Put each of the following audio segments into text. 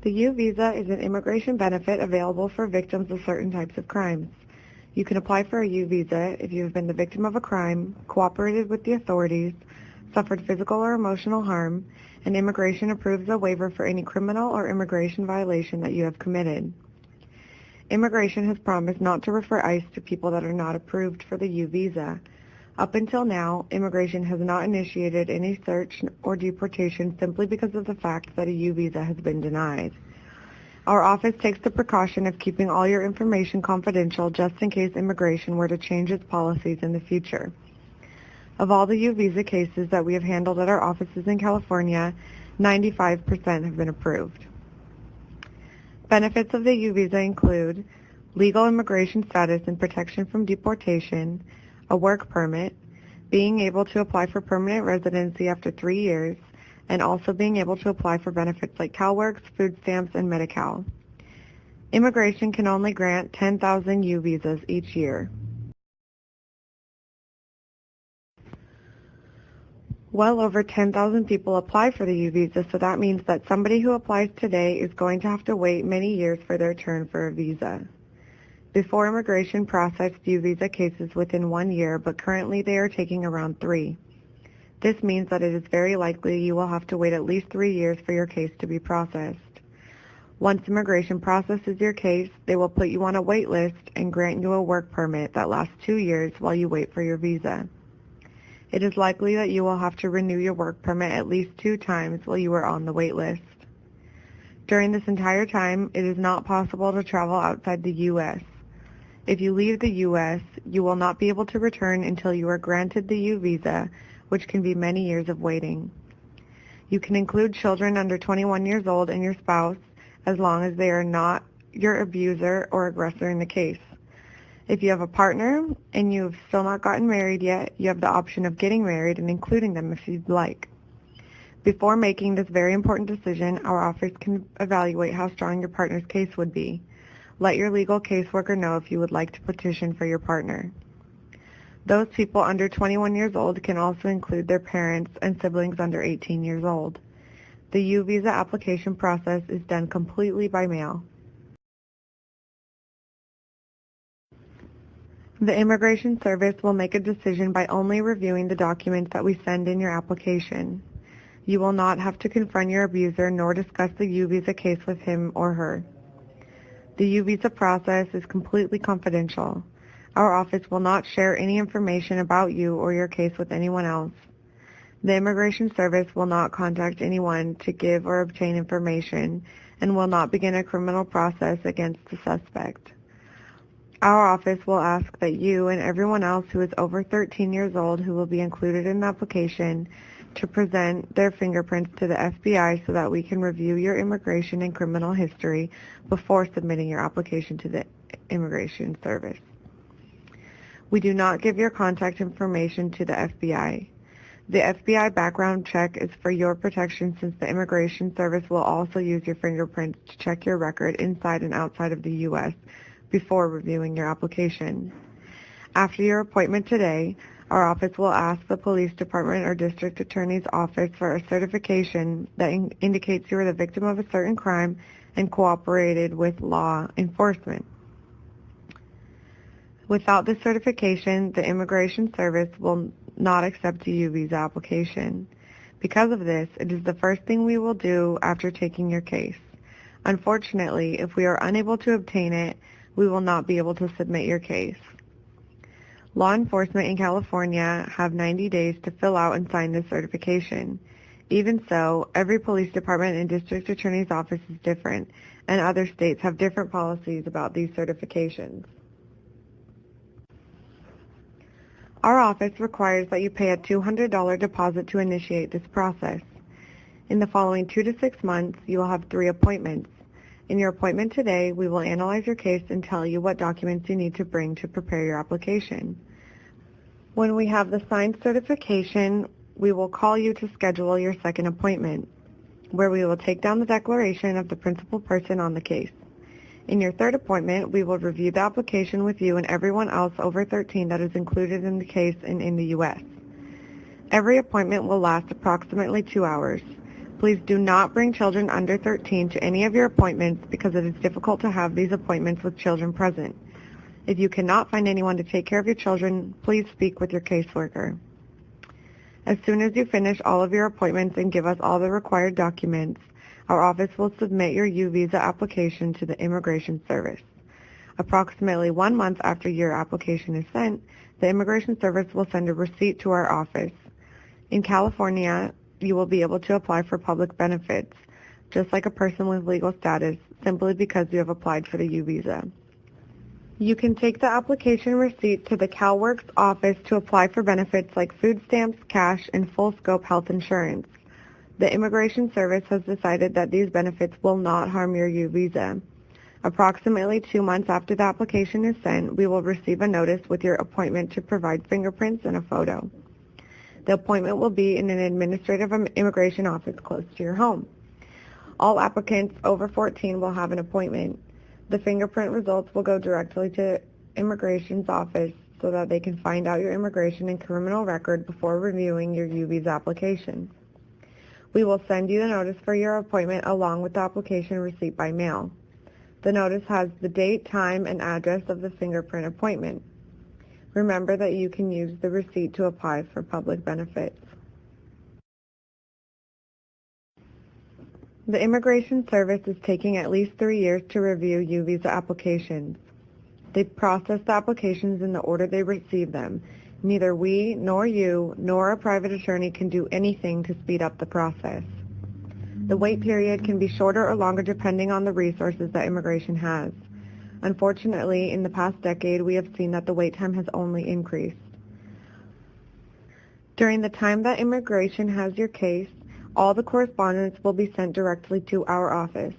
The U visa is an immigration benefit available for victims of certain types of crimes. You can apply for a U visa if you have been the victim of a crime, cooperated with the authorities, suffered physical or emotional harm, and immigration approves a waiver for any criminal or immigration violation that you have committed. Immigration has promised not to refer ICE to people that are not approved for the U visa. Up until now, immigration has not initiated any search or deportation simply because of the fact that a U visa has been denied. Our office takes the precaution of keeping all your information confidential just in case immigration were to change its policies in the future. Of all the U visa cases that we have handled at our offices in California, 95% have been approved. Benefits of the U visa include legal immigration status and protection from deportation, a work permit, being able to apply for permanent residency after 3 years, and also being able to apply for benefits like CalWorks, food stamps, and Medi-Cal. Immigration can only grant 10,000 U visas each year. Well over 10,000 people apply for the U visa, so that means that somebody who applies today is going to have to wait many years for their turn for a visa. Before, immigration processed U visa cases within 1 year, but currently they are taking around 3. This means that it is very likely you will have to wait at least 3 years for your case to be processed. Once immigration processes your case, they will put you on a wait list and grant you a work permit that lasts 2 years while you wait for your visa. It is likely that you will have to renew your work permit at least 2 times while you are on the wait list. During this entire time, it is not possible to travel outside the U.S. If you leave the U.S., you will not be able to return until you are granted the U visa, which can be many years of waiting. You can include children under 21 years old and your spouse, as long as they are not your abuser or aggressor in the case. If you have a partner and you have still not gotten married yet, you have the option of getting married and including them if you'd like. Before making this very important decision, our office can evaluate how strong your partner's case would be. Let your legal caseworker know if you would like to petition for your partner. Those people under 21 years old can also include their parents and siblings under 18 years old. The U visa application process is done completely by mail. The Immigration Service will make a decision by only reviewing the documents that we send in your application. You will not have to confront your abuser nor discuss the U visa case with him or her. The U visa process is completely confidential. Our office will not share any information about you or your case with anyone else. The Immigration Service will not contact anyone to give or obtain information and will not begin a criminal process against the suspect. Our office will ask that you and everyone else who is over 13 years old who will be included in the application to present their fingerprints to the FBI so that we can review your immigration and criminal history before submitting your application to the Immigration Service. We do not give your contact information to the FBI. The FBI background check is for your protection since the Immigration Service will also use your fingerprints to check your record inside and outside of the U.S. before reviewing your application. After your appointment today, our office will ask the police department or district attorney's office for a certification that indicates you were the victim of a certain crime and cooperated with law enforcement. Without this certification, the Immigration Service will not accept a U visa application. Because of this, it is the first thing we will do after taking your case. Unfortunately, if we are unable to obtain it, we will not be able to submit your case. Law enforcement in California have 90 days to fill out and sign this certification. Even so, every police department and district attorney's office is different, and other states have different policies about these certifications. Our office requires that you pay a $200 deposit to initiate this process. In the following 2 to 6 months, you will have 3 appointments. In your appointment today, we will analyze your case and tell you what documents you need to bring to prepare your application. When we have the signed certification, we will call you to schedule your second appointment, where we will take down the declaration of the principal person on the case. In your third appointment, we will review the application with you and everyone else over 13 that is included in the case and in the U.S. Every appointment will last approximately 2 hours. Please do not bring children under 13 to any of your appointments because it is difficult to have these appointments with children present. If you cannot find anyone to take care of your children, please speak with your caseworker. As soon as you finish all of your appointments and give us all the required documents, our office will submit your U-Visa application to the Immigration Service. Approximately 1 month after your application is sent, the Immigration Service will send a receipt to our office. In California, you will be able to apply for public benefits, just like a person with legal status, simply because you have applied for the U-Visa. You can take the application receipt to the CalWorks office to apply for benefits like food stamps, cash, and full-scope health insurance. The Immigration Service has decided that these benefits will not harm your U-Visa. Approximately 2 months after the application is sent, we will receive a notice with your appointment to provide fingerprints and a photo. The appointment will be in an administrative immigration office close to your home. All applicants over 14 will have an appointment. The fingerprint results will go directly to Immigration's office so that they can find out your immigration and criminal record before reviewing your U-Visa application. We will send you the notice for your appointment along with the application receipt by mail. The notice has the date, time, and address of the fingerprint appointment. Remember that you can use the receipt to apply for public benefits. The Immigration Service is taking at least 3 years to review U-Visa applications. They process the applications in the order they receive them. Neither we, nor you, nor a private attorney can do anything to speed up the process. The wait period can be shorter or longer depending on the resources that immigration has. Unfortunately, in the past decade, we have seen that the wait time has only increased. During the time that immigration has your case, all the correspondence will be sent directly to our office.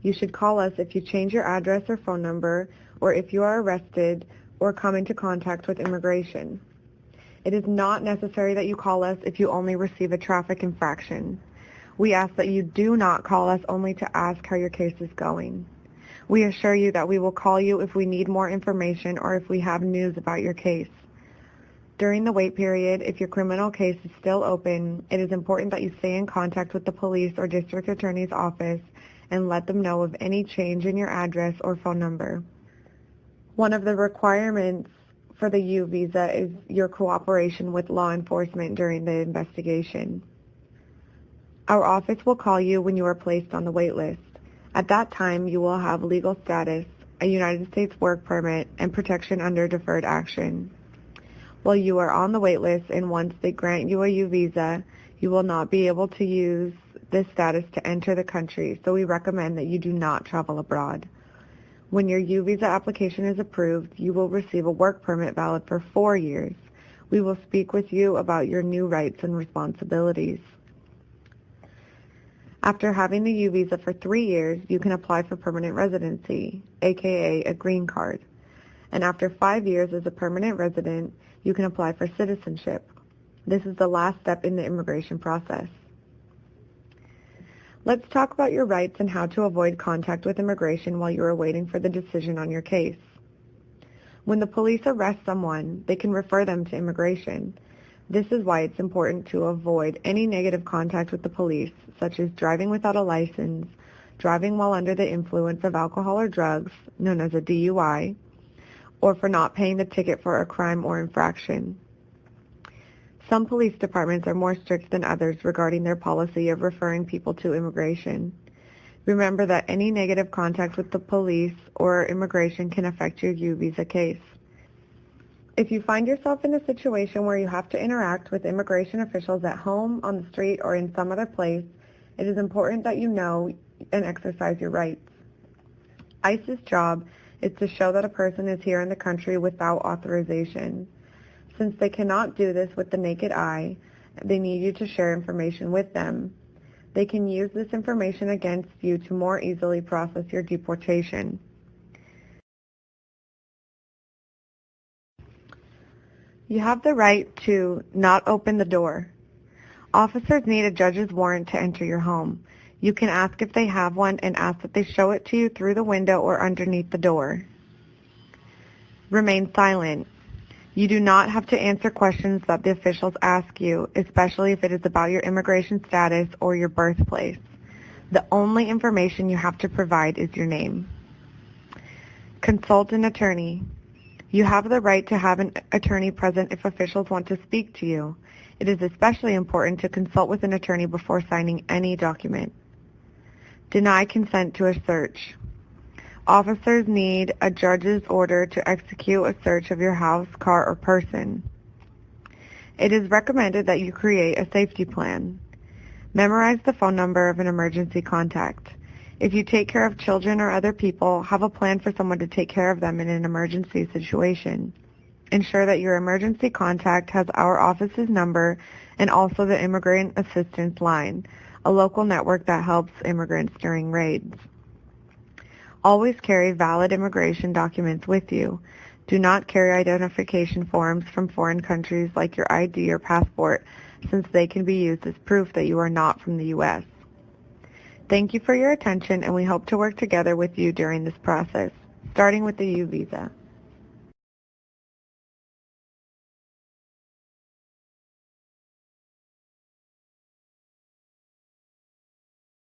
You should call us if you change your address or phone number, or if you are arrested or come into contact with immigration. It is not necessary that you call us if you only receive a traffic infraction. We ask that you do not call us only to ask how your case is going. We assure you that we will call you if we need more information or if we have news about your case. During the wait period, if your criminal case is still open, it is important that you stay in contact with the police or district attorney's office and let them know of any change in your address or phone number. One of the requirements for the U-Visa is your cooperation with law enforcement during the investigation. Our office will call you when you are placed on the wait list. At that time, you will have legal status, a United States work permit, and protection under deferred action. While you are on the wait list and once they grant you a U-Visa, you will not be able to use this status to enter the country, so we recommend that you do not travel abroad. When your U-Visa application is approved, you will receive a work permit valid for 4 years. We will speak with you about your new rights and responsibilities. After having the U-Visa for 3 years, you can apply for permanent residency, aka a green card. And after 5 years as a permanent resident, you can apply for citizenship. This is the last step in the immigration process. Let's talk about your rights and how to avoid contact with immigration while you are waiting for the decision on your case. When the police arrest someone, they can refer them to immigration. This is why it's important to avoid any negative contact with the police, such as driving without a license, driving while under the influence of alcohol or drugs, known as a DUI, or for not paying the ticket for a crime or infraction. Some police departments are more strict than others regarding their policy of referring people to immigration. Remember that any negative contact with the police or immigration can affect your U-Visa case. If you find yourself in a situation where you have to interact with immigration officials at home, on the street, or in some other place, it is important that you know and exercise your rights. ICE's job is to show that a person is here in the country without authorization. Since they cannot do this with the naked eye, they need you to share information with them. They can use this information against you to more easily process your deportation. You have the right to not open the door. Officers need a judge's warrant to enter your home. You can ask if they have one and ask that they show it to you through the window or underneath the door. Remain silent. You do not have to answer questions that the officials ask you, especially if it is about your immigration status or your birthplace. The only information you have to provide is your name. Consult an attorney. You have the right to have an attorney present if officials want to speak to you. It is especially important to consult with an attorney before signing any document. Deny consent to a search. Officers need a judge's order to execute a search of your house, car, or person. It is recommended that you create a safety plan. Memorize the phone number of an emergency contact. If you take care of children or other people, have a plan for someone to take care of them in an emergency situation. Ensure that your emergency contact has our office's number and also the Immigrant Assistance Line, a local network that helps immigrants during raids. Always carry valid immigration documents with you. Do not carry identification forms from foreign countries like your ID or passport, since they can be used as proof that you are not from the U.S. Thank you for your attention, and we hope to work together with you during this process, starting with the U visa.